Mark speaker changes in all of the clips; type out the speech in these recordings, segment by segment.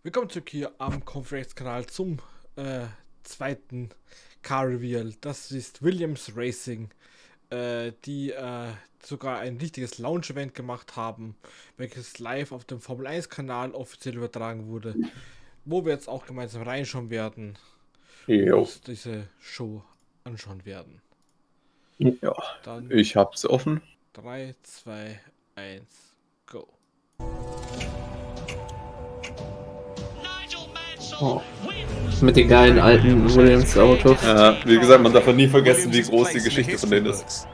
Speaker 1: Willkommen zurück hier am Konfi-Kanal zum zweiten Car Reveal. Das ist Williams Racing, die sogar ein richtiges Launch-Event gemacht haben, welches live auf dem Formel 1 Kanal offiziell übertragen wurde, wo wir jetzt auch gemeinsam reinschauen werden und uns diese Show anschauen werden.
Speaker 2: Ja,
Speaker 1: Dann
Speaker 2: ich hab's offen.
Speaker 1: 3, 2, 1, go.
Speaker 3: Oh. Mit den geilen alten Williams-Autos.
Speaker 2: Ja, wie gesagt, man darf nie vergessen, wie groß die Geschichte von denen ist.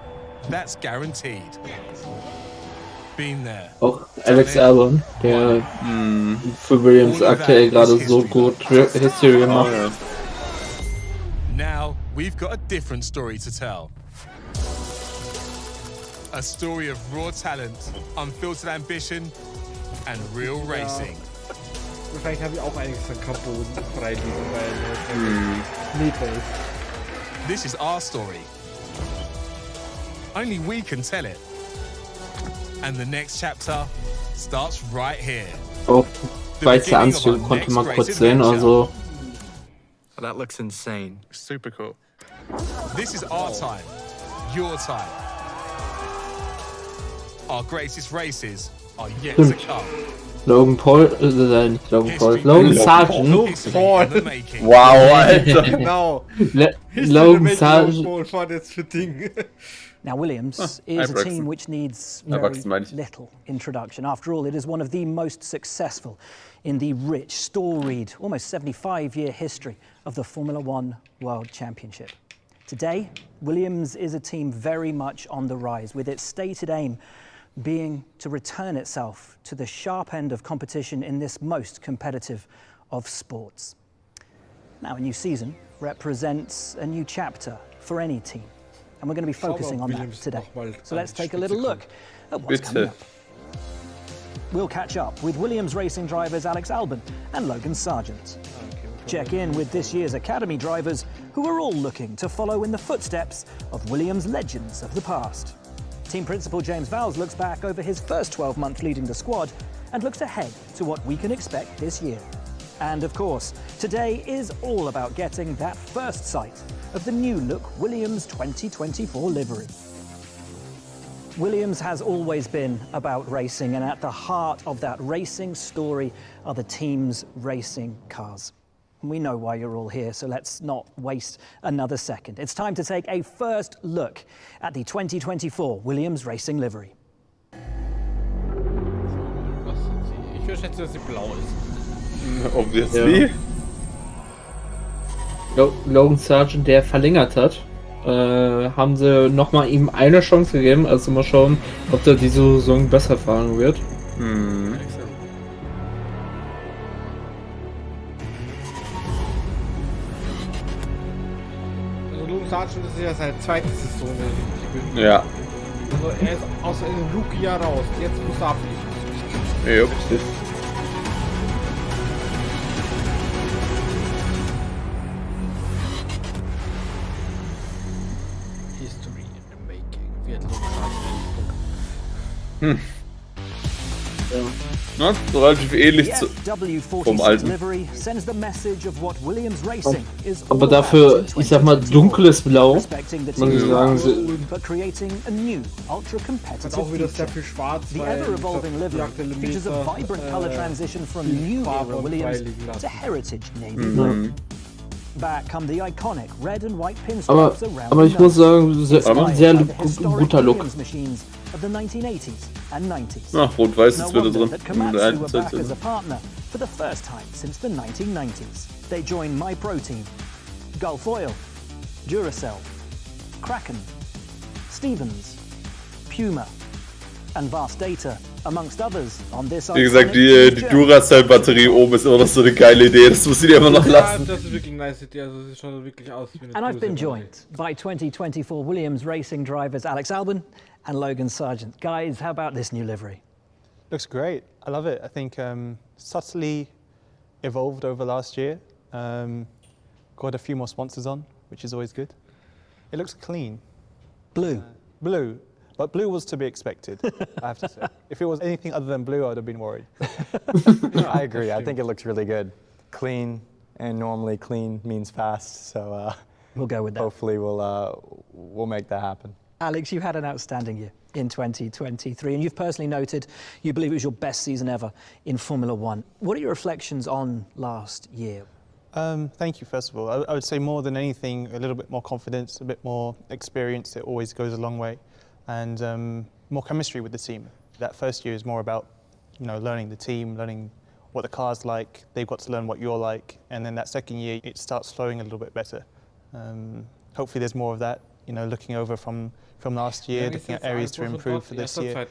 Speaker 3: Auch Alex Albon, der für Williams aktuell gerade so gut History macht.
Speaker 2: Ja.
Speaker 4: Now we've got a different story to tell. A story of raw talent, unfiltered ambition and real racing.
Speaker 1: Wahrscheinlich habe ich auch einiges an Carbon freiliegen, weil Meter ist.
Speaker 4: This is our story. Only we can tell it. And the next chapter starts right here.
Speaker 3: Auch weiße Anzüge konnte man kurz sehen, also.
Speaker 5: That looks insane.
Speaker 4: Super cool. This is our time, your time. Our greatest races are yet to come.
Speaker 3: Logan Sargent.
Speaker 2: Wow, Alter.
Speaker 1: Genau.
Speaker 3: Logan Sargent.
Speaker 1: War das für Ding.
Speaker 6: Now, Williams is a team which needs very little introduction. After all, it is one of the most successful in the rich, storied, almost 75-year history of the Formula One World Championship. Today, Williams is a team very much on the rise, with its stated aim being to return itself to the sharp end of competition in this most competitive of sports. Now, a new season represents a new chapter for any team, and we're going to be focusing on that today. So let's take a little look at what's coming up. We'll catch up with Williams racing drivers Alex Albon and Logan Sargent. Check in with this year's Academy drivers who are all looking to follow in the footsteps of Williams legends of the past. Team principal James Vowels looks back over his first 12 months leading the squad and looks ahead to what we can expect this year. And of course, today is all about getting that first sight of the new look Williams 2024 livery. Williams has always been about racing, and at the heart of that racing story are the team's racing cars. We know why you're all here, so let's not waste another second. It's time to take a first look at the 2024 Williams Racing livery.
Speaker 1: Ich würde schätzen, dass sie blau ist.
Speaker 2: Obviously.
Speaker 3: Ja. Logan Sargent, der verlängert hat, haben sie nochmal ihm eine Chance gegeben. Also mal schauen, ob der diese Saison besser fahren wird.
Speaker 1: Logan Sargent ist ja seine zweite Saison.
Speaker 2: Ja.
Speaker 1: Also er ist aus einem Rookie-Jahr raus. Jetzt muss er abliefern.
Speaker 2: Ja.
Speaker 1: History in the making. Wird Logan Sargent
Speaker 2: Na, so relativ ähnlich vom alten.
Speaker 3: Aber dafür, ich sag mal, dunkles Blau. Man sagen sie.
Speaker 1: hat auch wieder sehr viel schwarz, weil die aktuelle
Speaker 3: Aber ich muss sagen, sehr guter Look.
Speaker 6: Of the 1980s and 90s.
Speaker 2: Ach, rot-weiß ist wieder drin.
Speaker 6: That Komatsu are back as a partner for the first time since the 1990s. They join MyProtein, Gulf Oil, Duracell, Kraken, Stevens, Puma, and Vast Data, amongst others, on this.
Speaker 2: Wie gesagt, die Duracell-Batterie oben ist immer noch so eine geile Idee. Das muss ich dir immer noch lassen.
Speaker 1: Das ist wirklich eine nice Idee. Also es schaut wirklich aus wie eine
Speaker 6: And I've been joined by 2024 Williams racing drivers Alex Albon and Logan Sargent. Guys, how about this new livery?
Speaker 7: Looks great. I love it. I think subtly evolved over last year. Got a few more sponsors on, which is always good. It looks clean.
Speaker 6: Blue.
Speaker 7: Blue. But blue was to be expected, I have to say. If it was anything other than blue, I would have been worried.
Speaker 8: I agree. I think it looks really good. Clean, and normally clean means fast. So
Speaker 6: we'll go with that.
Speaker 8: Hopefully we'll make that happen.
Speaker 6: Alex, you had an outstanding year in 2023, and you've personally noted you believe it was your best season ever in Formula One. What are your reflections on last year?
Speaker 7: Thank you, first of all. I would say more than anything, a little bit more confidence, a bit more experience. It always goes a long way. And more chemistry with the team. That first year is more about, learning the team, learning what the car's like. They've got to learn what you're like. And then that second year, it starts flowing a little bit better. Hopefully there's more of that, looking over from last year, looking at areas to improve for this year.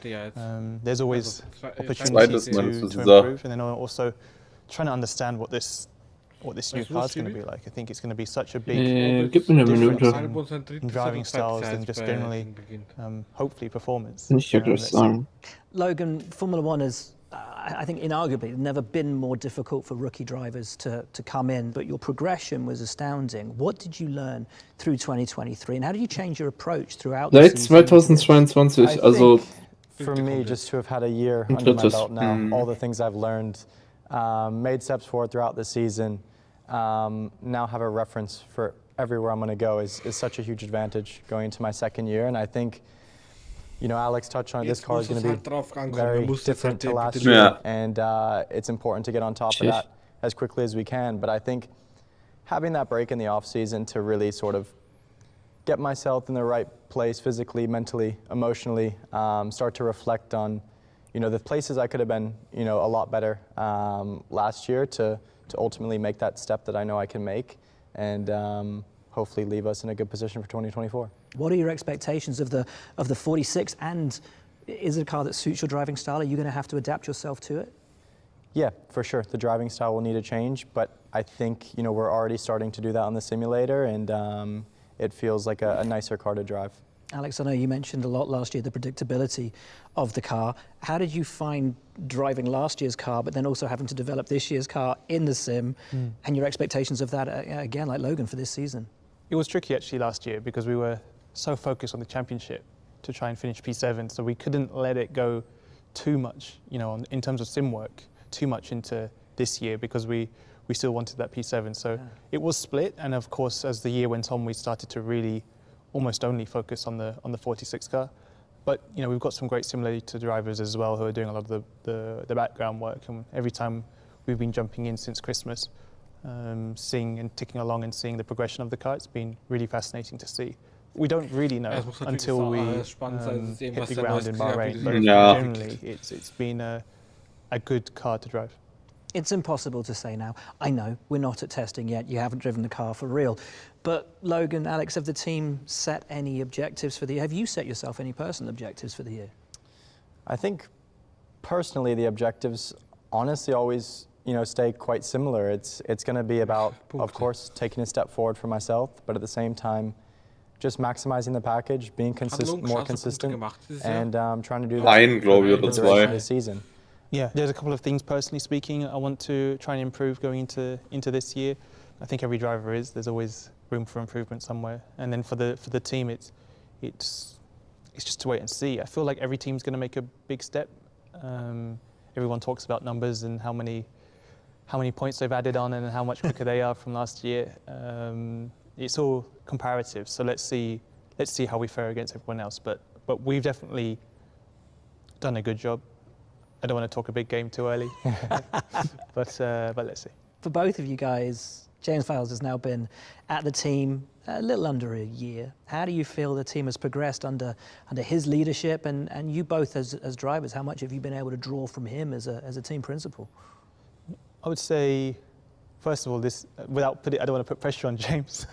Speaker 7: There's always opportunities to improve. And then also trying to understand what this new car's going to be like. I think it's going to be such a big difference in driving styles and just generally, hopefully, performance.
Speaker 6: Logan, Formula One has, I think, inarguably never been more difficult for rookie drivers to come in, but your progression was astounding. What did you learn through 2023, and how did you change your approach throughout the season?
Speaker 3: 2022, also
Speaker 8: for me, just to have had a year under my belt now, all the things I've learned, made steps forward throughout the season, now have a reference for everywhere I'm going to go is such a huge advantage going into my second year. And I think, Alex touched on it, this car is going to be very different to last year. And it's important to get on top of that as quickly as we can. But I think having that break in the off season to really sort of get myself in the right place physically, mentally, emotionally, start to reflect on, the places I could have been, a lot better last year to ultimately make that step that I know I can make and hopefully leave us in a good position for 2024.
Speaker 6: What are your expectations of the 46, and is it a car that suits your driving style? Are you going to have to adapt yourself to it?
Speaker 8: Yeah, for sure. The driving style will need a change, but I think, we're already starting to do that on the simulator, and it feels like a nicer car to drive.
Speaker 6: Alex, I know you mentioned a lot last year the predictability of the car. How did you find driving last year's car, but then also having to develop this year's car in the sim, and your expectations of that, again, like Logan, for this season?
Speaker 7: It was tricky, actually, last year because we were so focused on the championship to try and finish P7, so we couldn't let it go too much, in terms of sim work, too much into this year because we still wanted that P7. So it was split, and of course, as the year went on, we started to really almost only focus on the 46 car. But we've got some great simulator drivers as well who are doing a lot of the background work, and every time we've been jumping in since Christmas, seeing and ticking along and seeing the progression of the car, it's been really fascinating to see. We don't really know until we hit the ground in Bahrain, but generally it's been a good car to drive.
Speaker 6: It's impossible to say now. I know we're not at testing yet. You haven't driven the car for real. But Logan, Alex, have the team set any objectives for the year? Have you set yourself any personal objectives for the year?
Speaker 8: I think personally the objectives honestly always stay quite similar. It's going to be about, of course, taking a step forward for myself, but at the same time just maximizing the package, being more consistent, and trying to do that for the rest of the season.
Speaker 7: Yeah, there's a couple of things personally speaking I want to try and improve going into this year. I think every driver is. There's always room for improvement somewhere. And then for the team, it's just to wait and see. I feel like every team's going to make a big step. Everyone talks about numbers and how many points they've added on and how much quicker they are from last year. It's all comparative. So let's see how we fare against everyone else. But we've definitely done a good job. I don't want to talk a big game too early, but let's see.
Speaker 6: For both of you guys, James Vowels has now been at the team a little under a year. How do you feel the team has progressed under his leadership, and you both as drivers? How much have you been able to draw from him as a team principal?
Speaker 7: I would say, first of all, I don't want to put pressure on James,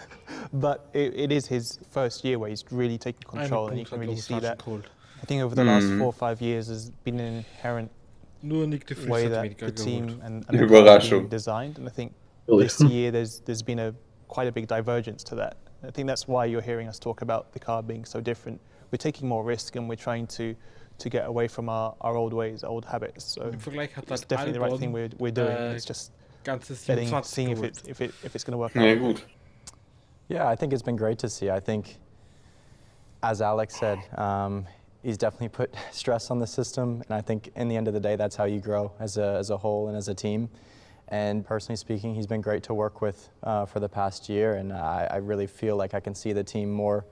Speaker 7: but it is his first year where he's really taken control, and you can really see that. I think over the last 4 or 5 years has been an inherent way that the team and the car has been designed, and I think this year there's been quite a big divergence to that. I think that's why you're hearing us talk about the car being so different. We're taking more risk and we're trying to get away from our old ways, old habits. So it's definitely the right thing we're doing. It's just seeing if it's going to work out.
Speaker 8: Yeah, I think it's been great to see. I think, as Alex said, He's definitely put stress on the system, and I think in the end of the day, that's how you grow as a whole and as a team. And personally speaking, he's been great to work with for the past year, and I really feel like I can see the team more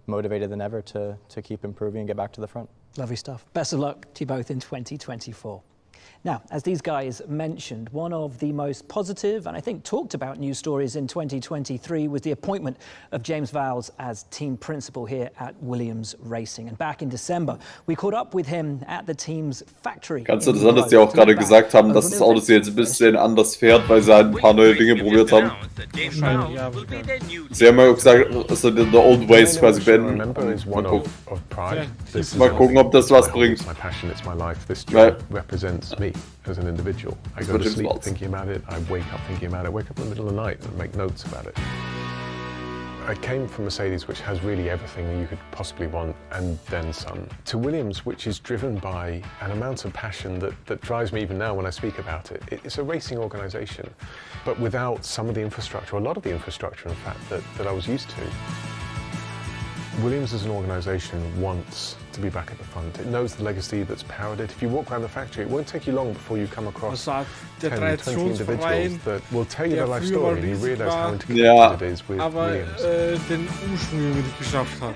Speaker 8: motivated than ever to keep improving and get back to the front.
Speaker 6: Lovely stuff. Best of luck to you both in 2024. Now, as these guys mentioned, one of the most positive and I think talked about news stories in 2023 was the appointment of James Vowels as team principal here at Williams Racing. And back in December, we caught up with him at the team's factory.
Speaker 2: Ganz interessant, dass die auch gerade gesagt haben, dass das Auto jetzt ein bisschen anders fährt, weil sie halt ein paar neue Dinge probiert haben. Sie haben ja auch gesagt, also the old ways quasi beenden. Mal gucken, ob das was bringt.
Speaker 9: Me as an individual. I go to sleep thinking about it, I wake up thinking about it, I wake up in the middle of the night and make notes about it. I came from Mercedes, which has really everything you could possibly want and then some, to Williams, which is driven by an amount of passion that drives me even now when I speak about it. It's a racing organisation, but without some of the infrastructure, a lot of the infrastructure in fact, that I was used to. Williams as an organisation wants to be back at the front. It knows the legacy that's powered it. If you walk around the factory, it won't take you long before you come across 10, 20 individuals that will tell you their life story and you realise how interconnected it is with Williams.
Speaker 1: Den U-Schwung nicht geschafft hat.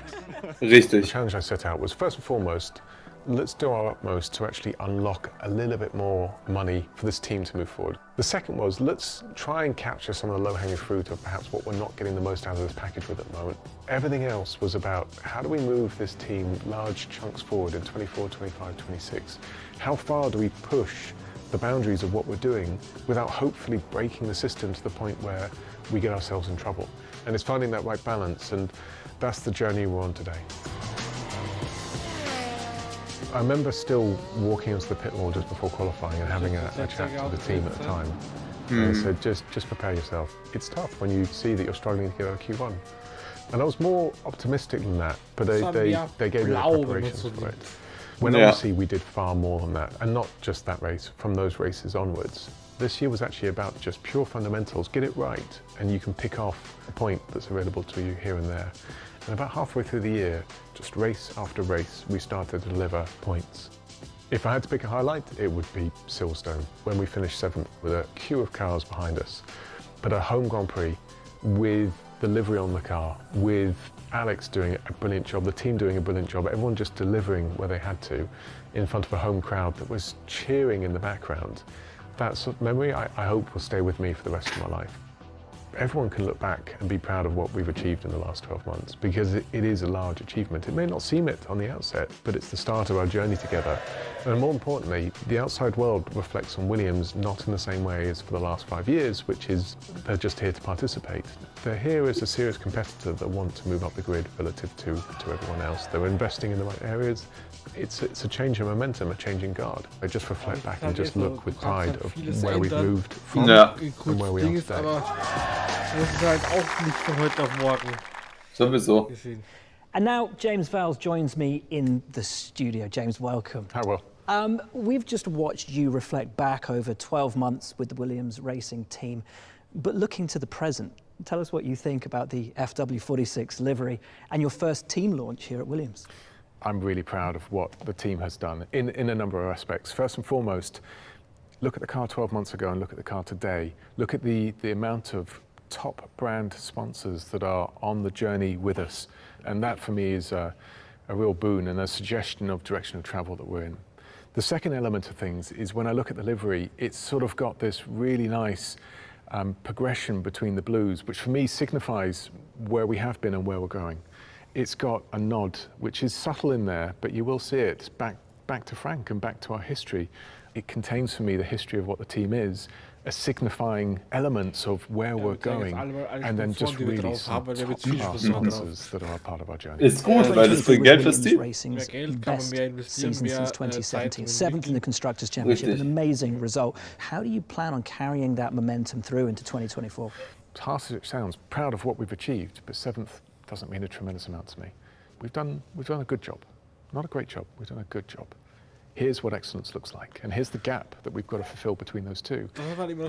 Speaker 2: Richtig.
Speaker 9: The challenge I set out was first and foremost, let's do our utmost to actually unlock a little bit more money for this team to move forward. The second was, let's try and capture some of the low-hanging fruit of perhaps what we're not getting the most out of this package with at the moment. Everything else was about how do we move this team large chunks forward in 24, 25, 26? How far do we push the boundaries of what we're doing without hopefully breaking the system to the point where we get ourselves in trouble? And it's finding that right balance, and that's the journey we're on today. I remember still walking into the pit wall just before qualifying and having a chat to the team at the time. And they said, just prepare yourself. It's tough when you see that you're struggling to get out of Q1. And I was more optimistic than that, but they gave me the preparations for it. When obviously we did far more than that, and not just that race, from those races onwards. This year was actually about just pure fundamentals, get it right, and you can pick off a point that's available to you here and there. And about halfway through the year, just race after race, we started to deliver points. If I had to pick a highlight, it would be Silverstone, when we finished 7th with a queue of cars behind us. But a home Grand Prix with the livery on the car, with Alex doing a brilliant job, the team doing a brilliant job, everyone just delivering where they had to in front of a home crowd that was cheering in the background. That sort of memory, I hope, will stay with me for the rest of my life. Everyone can look back and be proud of what we've achieved in the last 12 months because it is a large achievement. It may not seem it on the outset, but it's the start of our journey together. And more importantly, the outside world reflects on Williams not in the same way as for the last 5 years, which is they're just here to participate. They're here as a serious competitor that want to move up the grid relative to everyone else. They're investing in the right areas. It's a change of momentum, a change in guard. I just reflect back and just look with pride of where we've moved from and where we are today.
Speaker 1: Das ist halt auch nicht von heute auf morgen.
Speaker 2: Sowieso.
Speaker 6: And now James Vowels joins me in the studio. James, welcome.
Speaker 9: Hi, Will.
Speaker 6: We've just watched you reflect back over 12 months with the Williams Racing team, but looking to the present, tell us what you think about the FW46 livery and your first team launch here at Williams.
Speaker 9: I'm really proud of what the team has done in a number of aspects. First and foremost, look at the car 12 months ago and look at the car today. Look at the amount of top brand sponsors that are on the journey with us. And that for me is a real boon and a suggestion of direction of travel that we're in. The second element of things is when I look at the livery, it's sort of got this really nice progression between the blues, which for me signifies where we have been and where we're going. It's got a nod, which is subtle in there, but you will see it back to Frank and back to our history. It contains for me the history of what the team is, a signifying elements of where we're going, and then just really some top-class sponsors that are a part of our journey.
Speaker 2: Ist gut, weil es bringt Geld fürs Team.
Speaker 6: Racing's best season since 2017, 7th in the Constructors' Championship, an amazing result. How do you plan on carrying that momentum through into 2024?
Speaker 9: As harsh as it sounds, proud of what we've achieved, but 7th doesn't mean a tremendous amount to me. We've done a good job, not a great job. We've done a good job. Here's what excellence looks like, and here's the gap that we've got to fulfill between those two.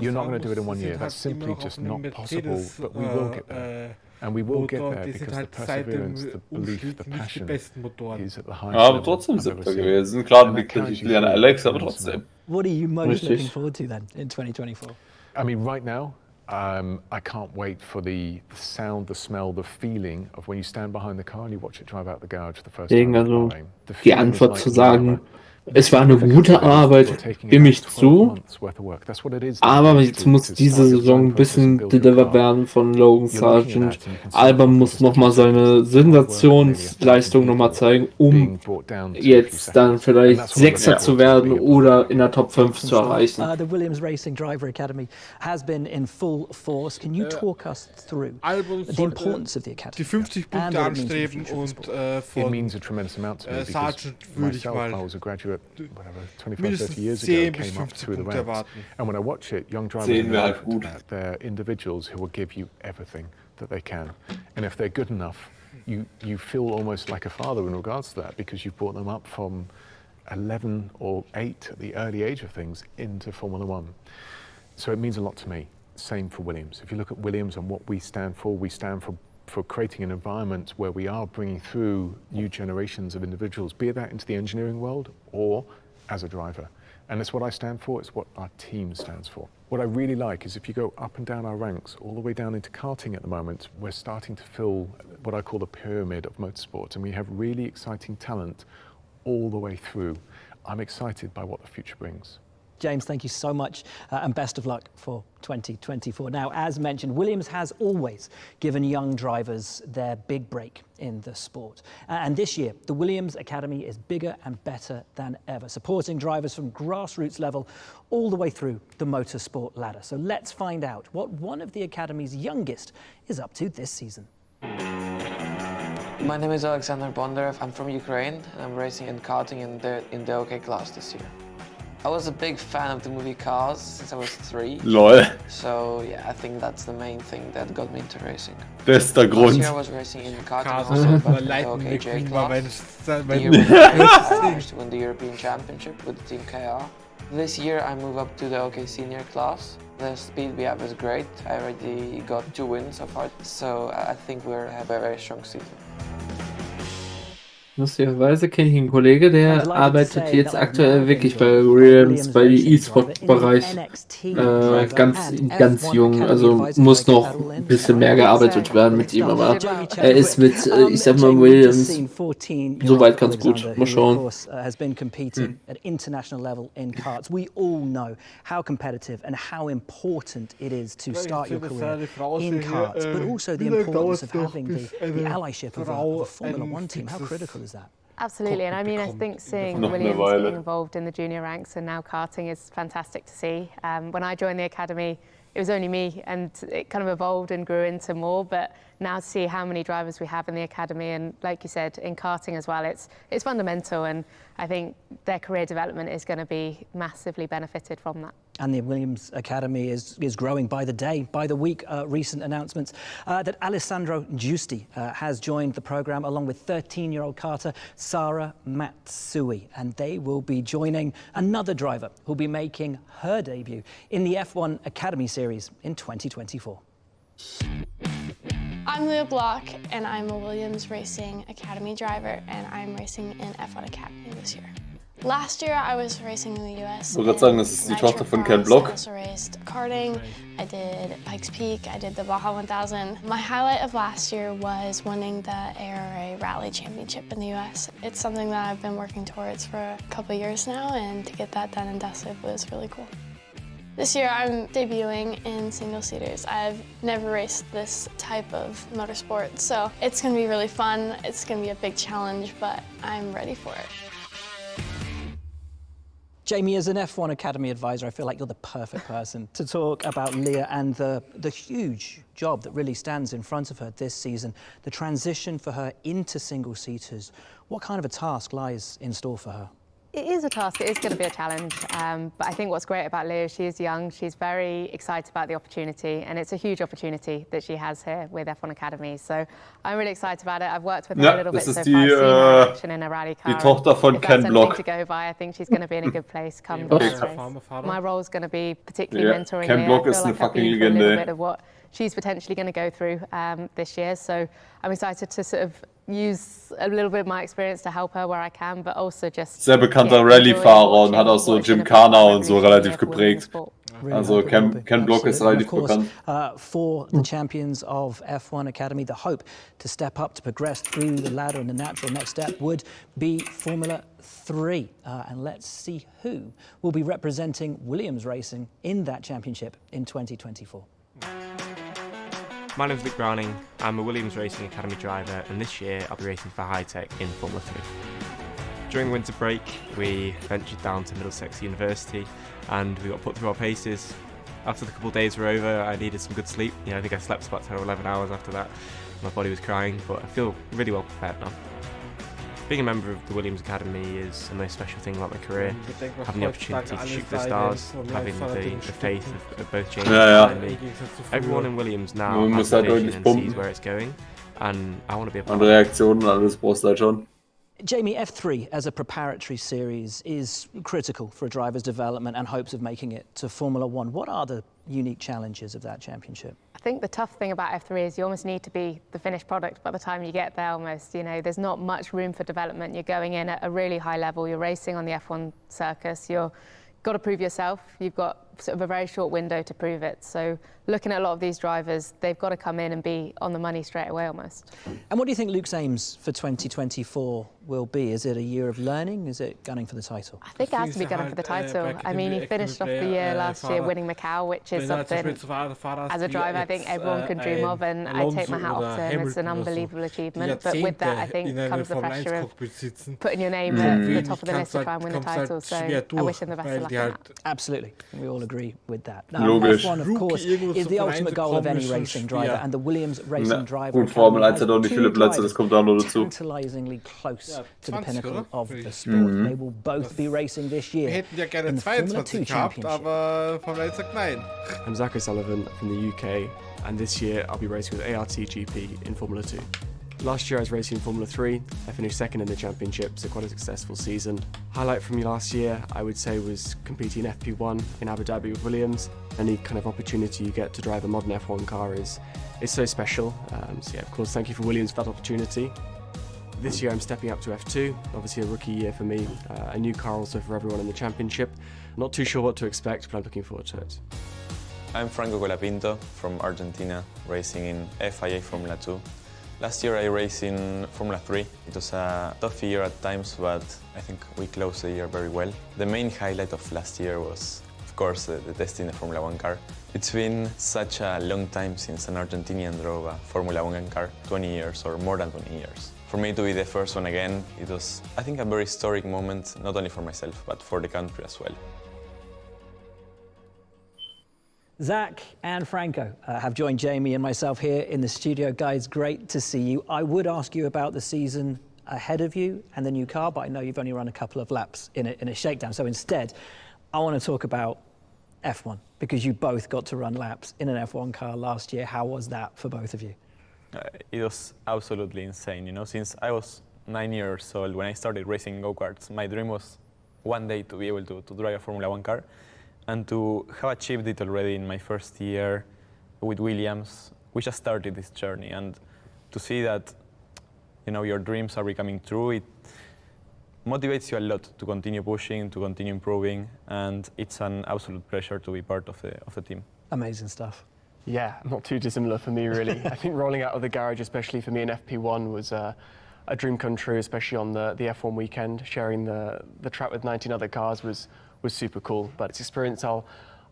Speaker 9: You're not going to do it in 1 year. That's simply just not possible, but we will get there. And we will get
Speaker 1: Motor,
Speaker 9: there
Speaker 1: die sind
Speaker 9: because the
Speaker 1: halt seit
Speaker 9: perseverance,
Speaker 1: dem
Speaker 9: the belief, the
Speaker 1: Umstieg nicht die
Speaker 9: passion
Speaker 1: besten Motoren.
Speaker 9: is at the highest
Speaker 2: Aber
Speaker 9: level
Speaker 2: trotzdem
Speaker 9: I've ever
Speaker 2: 7.
Speaker 9: seen.
Speaker 2: gewesen. Klar,
Speaker 9: And
Speaker 2: die
Speaker 9: that carries you
Speaker 2: kritisieren
Speaker 9: through
Speaker 2: Alex, aber
Speaker 9: enormous
Speaker 2: trotzdem.
Speaker 6: What are you most
Speaker 3: Richtig.
Speaker 6: looking forward to then in 2024?
Speaker 9: I mean, right now, I can't wait for the sound, the smell, the feeling of when you stand behind the car and you watch it drive out the garage the first
Speaker 3: Deswegen
Speaker 9: time. at
Speaker 3: also
Speaker 9: Bahrain. The
Speaker 3: die
Speaker 9: feeling is
Speaker 3: Antwort
Speaker 9: like
Speaker 3: zu
Speaker 9: no
Speaker 3: sagen,
Speaker 9: other.
Speaker 3: es war eine
Speaker 9: If a
Speaker 3: gute
Speaker 9: company is
Speaker 3: Arbeit,
Speaker 9: taking
Speaker 3: stimme
Speaker 9: about
Speaker 3: ich
Speaker 9: 12
Speaker 3: zu,
Speaker 9: months worth of work. That's what it is
Speaker 3: aber
Speaker 9: these
Speaker 3: jetzt
Speaker 9: days
Speaker 3: muss
Speaker 9: to
Speaker 3: diese
Speaker 9: start the
Speaker 3: Saison
Speaker 9: design
Speaker 3: ein
Speaker 9: process and
Speaker 3: bisschen
Speaker 9: build your
Speaker 3: delivered
Speaker 9: car.
Speaker 3: werden von Logan
Speaker 9: You're looking at
Speaker 3: Sargent.
Speaker 9: that and you can see
Speaker 3: Albon
Speaker 9: after
Speaker 3: muss
Speaker 9: just a
Speaker 3: nochmal
Speaker 9: few seconds
Speaker 3: seine
Speaker 9: the hard work of maybe 1,000
Speaker 3: Sensationsleistung nochmal
Speaker 9: people
Speaker 3: zeigen,
Speaker 9: being
Speaker 3: um
Speaker 9: brought down to a few
Speaker 3: jetzt dann
Speaker 9: seconds. And
Speaker 3: vielleicht
Speaker 9: that's what I'm
Speaker 3: Sechster
Speaker 9: looking
Speaker 3: zu
Speaker 9: forward to
Speaker 3: werden
Speaker 9: being a part
Speaker 3: oder
Speaker 9: of.
Speaker 3: in der Top 5 zu erreichen.
Speaker 6: The Williams Racing Driver Academy has been in full force. Can you talk us through
Speaker 1: Albon
Speaker 6: the importance of the academy?
Speaker 1: die 50
Speaker 6: and
Speaker 1: Punkte
Speaker 6: what it means for the
Speaker 1: anstreben
Speaker 6: future of the
Speaker 1: und
Speaker 6: sport?
Speaker 9: It
Speaker 1: von
Speaker 9: means a tremendous amount to me because
Speaker 1: Sargent würde ich
Speaker 9: myself,
Speaker 1: mal
Speaker 9: I was a graduate, whatever, 25,
Speaker 1: mindestens
Speaker 9: 30 years
Speaker 1: 10
Speaker 9: ago,
Speaker 1: bis
Speaker 9: came up
Speaker 1: 50
Speaker 9: through the
Speaker 1: Punkte
Speaker 9: ranks.
Speaker 1: erwarten.
Speaker 9: And when I watch it, young drivers
Speaker 2: 10
Speaker 9: are
Speaker 2: wäre
Speaker 9: no
Speaker 2: halt
Speaker 9: different to
Speaker 2: gut.
Speaker 9: that. They're individuals who will give you everything that they can. And if they're good enough, you feel almost like a father in regards to that because you've brought them up from 11 or 8 at the early age of things into Formula One. So it means a lot to me. Same for Williams. If you look at Williams and what we stand for creating an environment where we are bringing through new generations of individuals, be that into the engineering world or as a driver. And it's what I stand for, it's what our team stands for. What I really like is if you go up and down our ranks, all the way down into karting at the moment, we're starting to fill what I call the pyramid of motorsport, and we have really exciting talent all the way through. I'm excited by what the future brings.
Speaker 6: James, thank you so much and best of luck for 2024. Now, as mentioned, Williams has always given young drivers their big break in the sport. And this year, the Williams Academy is bigger and better than ever, supporting drivers from grassroots level all the way through the motorsport ladder. So let's find out what one of the Academy's youngest is up to this season.
Speaker 10: My name is Alex Albon. I'm from Ukraine and I'm racing in karting in the OK class this year. I was a big fan of the movie Cars since I was 3.
Speaker 2: Lol.
Speaker 10: So yeah, I think that's the main thing that got me into racing.
Speaker 2: Bester
Speaker 10: Last
Speaker 2: Grund.
Speaker 10: year I was racing in karting
Speaker 1: Cars
Speaker 10: also, but in the
Speaker 1: leiten
Speaker 10: OKJ
Speaker 1: bekommen, weil
Speaker 10: class. The year before, I managed to win the European Championship with the Team KR. This year I move up to the OK Senior class. The speed we have is great. I already got 2 wins so far, so I think we have a very strong season.
Speaker 3: Lustigerweise kenne ich einen Kollege, der arbeitet jetzt aktuell wirklich bei Williams, bei dem E-Sport-Bereich, ganz jung, also muss noch ein bisschen mehr gearbeitet werden mit ihm, aber er ist mit, ich sag mal, Williams soweit ganz gut, mal schauen.
Speaker 6: Has been competing at international level in karts. We all know how competitive and how important it is to start your career in karts, but also the importance of having the allyship of a Formula One team. How critical is that?
Speaker 11: Absolutely, and I mean, I think seeing Williams getting involved in the junior ranks and now karting is fantastic to see. When I joined the academy, it was only me, and it kind of evolved and grew into more, but now to see how many drivers we have in the academy, and like you said, in karting as well, it's fundamental, and I think their career development is going to be massively benefited from that.
Speaker 6: And the Williams Academy is growing by the day, by the week. Recent announcements that Alessandro Giusti has joined the program along with 13-year-old karter Sara Matsui, and they will be joining another driver who'll be making her debut in the F1 Academy Series in 2024.
Speaker 12: I'm Leah Block, and I'm a Williams Racing Academy driver, and I'm racing in F1 Academy this year. Last year, I was racing in the US.
Speaker 2: Ich wollte gerade sagen, das ist die Tochter von Ken Block.
Speaker 12: I also raced karting, I did Pikes Peak, I did the Baja 1000. My highlight of last year was winning the ARA Rally Championship in the US. It's something that I've been working towards for a couple years now, and to get that done and dusted was really cool. This year, I'm debuting in single-seaters. I've never raced this type of motorsport, so it's gonna be really fun. It's gonna be a big challenge, but I'm ready for it.
Speaker 6: Jamie, as an F1 Academy advisor, I feel like you're the perfect person to talk about Leah and the huge job that really stands in front of her this season, the transition for her into single-seaters. What kind of a task lies in store for her?
Speaker 11: It is a task, it is going to be a challenge, but I think what's great about Leah, she is young, she's very excited about the opportunity, and it's a huge opportunity that she has here with F1 Academy, so I'm really excited about it. I've worked with her a little bit so far, I've seen her in action in a rally car.
Speaker 2: Die Tochter von Ken Block.
Speaker 11: To go by, I think she's going to be in a good place come the race. My role is going to be particularly mentoring
Speaker 2: Ken
Speaker 11: Leah.
Speaker 2: Block
Speaker 11: I
Speaker 2: ist
Speaker 11: feel
Speaker 2: eine
Speaker 11: like I've
Speaker 2: fucking
Speaker 11: been through a little
Speaker 2: Legende.
Speaker 11: bit of what she's potentially going to go through this year. So I'm excited to sort of use a little bit of my experience to help her where I can, but also just
Speaker 2: sehr bekannter Rallye-Fahrer und hat auch so Gymkhana und so relativ geprägt. Also Ken Block ist relativ bekannt.
Speaker 6: For the champions of F1 Academy, the hope to step up, to progress through the ladder, and the natural next step would be Formula 3. And let's see who will be representing Williams Racing in that championship in 2024.
Speaker 13: My name's Nick Browning. I'm a Williams Racing Academy driver, and this year I'll be racing for Hi-Tech in Formula 3. During the winter break, we ventured down to Middlesex University and we got put through our paces. After the couple of days were over, I needed some good sleep. I think I slept about 10 or 11 hours after that. My body was crying, but I feel really well prepared now. Being a member of the Williams Academy is the most special thing about my career. Having the opportunity to shoot for the stars, having the faith of both James and me. Everyone in Williams now has a vision and sees where it's going, and I want to be a part of it.
Speaker 2: Reaktionen, alles brauchst du halt schon.
Speaker 6: Jamie, F3 as a preparatory series is critical for a driver's development and hopes of making it to Formula 1. What are the unique challenges of that championship?
Speaker 11: I think the tough thing about F3 is you almost need to be the finished product by the time you get there almost. There's not much room for development. You're going in at a really high level. You're racing on the F1 circus. You've got to prove yourself. You've got sort of a very short window to prove it. So looking at a lot of these drivers, they've got to come in and be on the money straight away almost.
Speaker 6: And what do you think Luke's aims for 2024 will be? Is it a year of learning? Is it gunning for the title?
Speaker 11: I think it has to be gunning for the title. I mean, he finished off the year last year winning Macau, which is something, as a driver, I think everyone can dream of, and I take my hat off to him. It's an unbelievable achievement. But with that, I think comes the pressure of putting your name at the top of the list to try and win the title. So I wish him the best of luck in that.
Speaker 6: Absolutely. We all agree with that. Now, F1, of course, is the ultimate goal of any racing driver, and the Williams Racing driver
Speaker 2: Gut, Formel 1 hat auch nicht viele Plätze, das kommt auch noch dazu.
Speaker 6: Tantalizingly close to the pinnacle of the sport. They will both be racing this year.
Speaker 1: Wir hätten ja gerne 22 gehabt, aber Formel 1 sagt nein.
Speaker 14: I'm Alex Albon from the UK, and this year I'll be racing with ART-GP in Formula 2. Last year I was racing in Formula 3, I finished second in the championship, so quite a successful season. Highlight from me last year, I would say, was competing in FP1 in Abu Dhabi with Williams. Any kind of opportunity you get to drive a modern F1 car is so special. So yeah, of course, thank you for Williams for that opportunity. This year I'm stepping up to F2, obviously a rookie year for me, a new car also for everyone in the championship. Not too sure what to expect, but I'm looking forward to it.
Speaker 15: I'm Franco Colapinto from Argentina, racing in FIA Formula 2. Last year I raced in Formula 3. It was a tough year at times, but I think we closed the year very well. The main highlight of last year was, of course, the testing the Formula 1 car. It's been such a long time since an Argentinian drove a Formula 1 car, 20 years or more than 20 years. For me to be the first one again, it was, I think, a very historic moment, not only for myself, but for the country as well.
Speaker 6: Zach and Franco have joined Jamie and myself here in the studio. Guys, great to see you. I would ask you about the season ahead of you and the new car, but I know you've only run a couple of laps in a shakedown. So instead, I want to talk about F1, because you both got to run laps in an F1 car last year. How was that for both of you?
Speaker 7: It was absolutely insane. Since I was 9 years old, when I started racing go-karts, my dream was one day to be able to drive a Formula 1 car. And to have achieved it already in my first year with Williams, we just started this journey. And to see that, your dreams are becoming true, it motivates you a lot to continue pushing, to continue improving, and it's an absolute pleasure to be part of the team.
Speaker 6: Amazing stuff.
Speaker 16: Yeah, not too dissimilar for me, really. I think rolling out of the garage, especially for me in FP1, was a dream come true, especially on the F1 weekend. Sharing the track with 19 other cars was super cool, but it's an experience I'll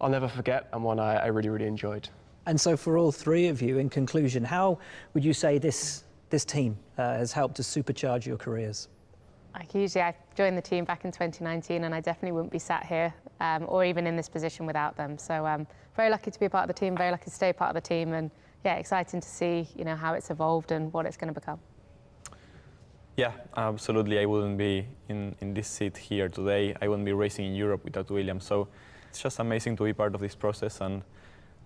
Speaker 16: never forget, and one I really, really enjoyed.
Speaker 6: And so for all three of you, in conclusion, how would you say this team has helped to supercharge your careers?
Speaker 11: I joined the team back in 2019, and I definitely wouldn't be sat here or even in this position without them. So I'm very lucky to be a part of the team, very lucky to stay part of the team, and yeah, exciting to see how it's evolved and what it's going to become.
Speaker 7: Yeah, absolutely. I wouldn't be in this seat here today. I wouldn't be racing in Europe without Williams. So it's just amazing to be part of this process, and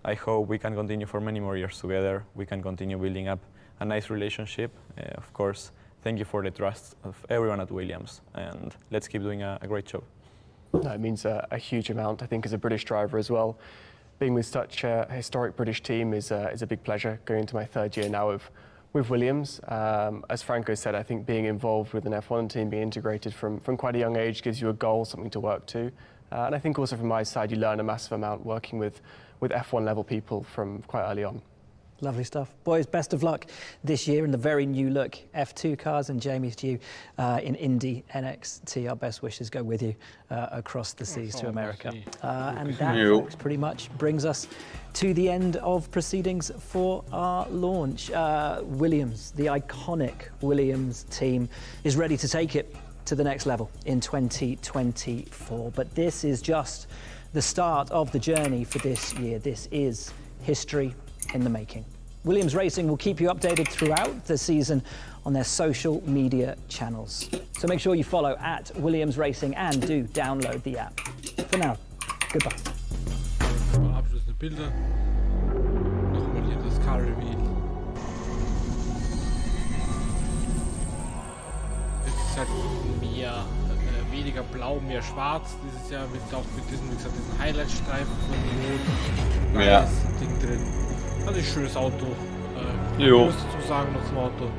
Speaker 7: I hope we can continue for many more years together. We can continue building up a nice relationship. Of course, thank you for the trust of everyone at Williams, and let's keep doing a great job.
Speaker 16: No, it means a huge amount, I think, as a British driver as well. being with such a historic British team is a big pleasure, going into my third year now with Williams. As Franco said, I think being involved with an F1 team, being integrated from quite a young age gives you a goal, something to work to. And I think also from my side, you learn a massive amount working with F1 level people from quite early on.
Speaker 6: Lovely stuff. Boys, best of luck this year in the very new look F2 cars, and Jamie's due in Indy NXT. Our best wishes go with you across the seas to America. And that, folks, pretty much brings us to the end of proceedings for our launch. Williams, the iconic Williams team, is ready to take it to the next level in 2024. But this is just the start of the journey for this year. This is history in the making. Williams Racing will keep you updated throughout the season on their social media channels. So make sure you follow at Williams Racing and do download the app. For now, goodbye.
Speaker 1: Abschließende Bilder. Nochmal hier das Car Reveal. Es ist halt mehr, weniger blau, mehr schwarz. Dieses Jahr mit auch mit diesem, wie gesagt, diesen Highlight-Streifen von Rot.
Speaker 2: Ja.
Speaker 1: Ding drin. Das ist ein schönes Auto.
Speaker 2: Jo.
Speaker 1: Was dazu sagen noch zum Auto?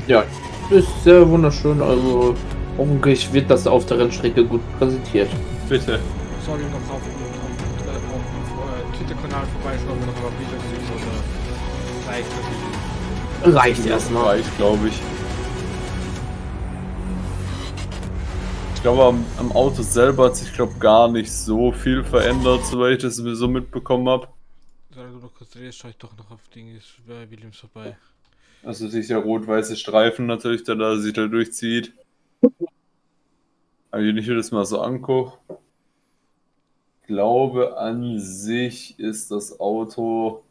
Speaker 3: Ja, ist sehr wunderschön. Also hoffentlich wird das auf der Rennstrecke gut präsentiert.
Speaker 2: Bitte.
Speaker 1: Soll ich noch auf dem Twitter-Kanal vorbeischauen, wenn noch mal Bilder sehen oder reicht das?
Speaker 3: Reicht erstmal.
Speaker 2: Reicht, glaube ich. Ich glaube, am Auto selber hat sich, gar nicht so viel verändert, soweit ich das so mitbekommen habe.
Speaker 1: Solange du noch kurz drehst, schaue ich doch noch auf Dinge bei Williams vorbei.
Speaker 2: Also dieser rot-weiße Streifen natürlich, der da sich da durchzieht. Aber wenn ich mir das mal so angucke, glaube an sich ist das Auto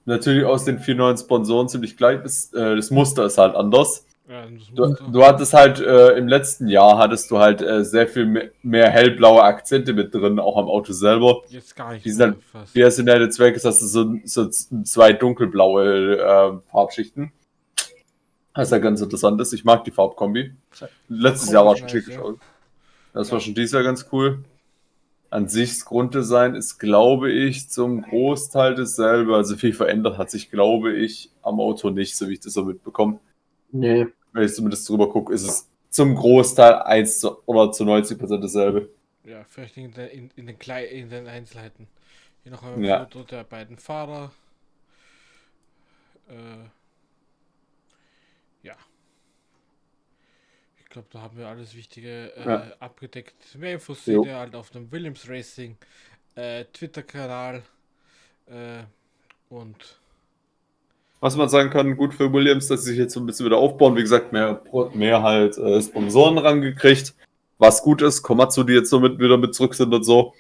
Speaker 2: natürlich aus den 4 neuen Sponsoren ziemlich gleich. Das Muster ist halt anders.
Speaker 1: Ja,
Speaker 2: Du hattest halt im letzten Jahr du halt sehr viel mehr hellblaue Akzente mit drin, auch am Auto selber.
Speaker 1: Jetzt gar nicht.
Speaker 2: Die sind halt, wie es in der Zweck ist, hast du so 2 dunkelblaue Farbschichten. Was ja ganz interessant ist. Ich mag die Farbkombi. Letztes Jahr war schon schick geschaut. Das war schon dieses Jahr ganz cool. An sich das Grunddesign ist, glaube ich, zum Großteil dasselbe. Also viel verändert hat sich, glaube ich, am Auto nicht, so wie ich das so mitbekomme.
Speaker 3: Nee.
Speaker 2: Wenn ich zumindest drüber gucke, ist es zum Großteil 1 oder zu 90% dasselbe.
Speaker 1: Ja, vielleicht in den Einzelheiten. Hier noch ein Foto der beiden Fahrer. Ja. Ich glaube, da haben wir alles Wichtige abgedeckt. Mehr Infos seht ihr halt auf dem Williams Racing Twitter-Kanal und
Speaker 2: was man sagen kann, gut für Williams, dass sie sich jetzt so ein bisschen wieder aufbauen. Wie gesagt, mehr halt Sponsoren rangekriegt. Was gut ist, Komatsu, die jetzt so wieder mit zurück sind und so.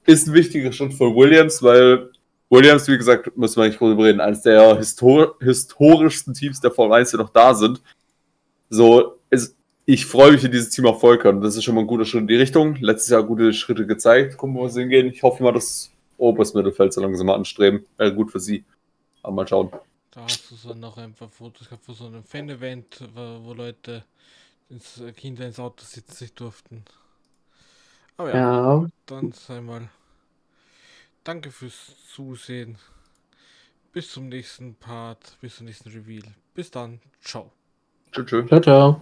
Speaker 2: Ist ein wichtiger Schritt für Williams, weil Williams, wie gesagt, müssen wir nicht drüber reden, eines der historischsten Teams der Formel 1, die noch da sind. So, ich freue mich, in dieses Team auch voll können. Das ist schon mal ein guter Schritt in die Richtung. Letztes Jahr gute Schritte gezeigt. Gucken, wo sie hingehen. Ich hoffe mal, dass oberes Mittelfeld so langsam mal anstreben. Wäre gut für sie. Aber mal schauen.
Speaker 1: Da hast du so noch ein paar Fotos gehabt von so einem Fan-Event, wo Leute Kinder ins Auto sitzen sich durften. Aber ja, dann sei mal danke fürs Zusehen. Bis zum nächsten Part, bis zum nächsten Reveal. Bis dann, ciao.
Speaker 2: Tschüss.
Speaker 3: Ciao, ciao.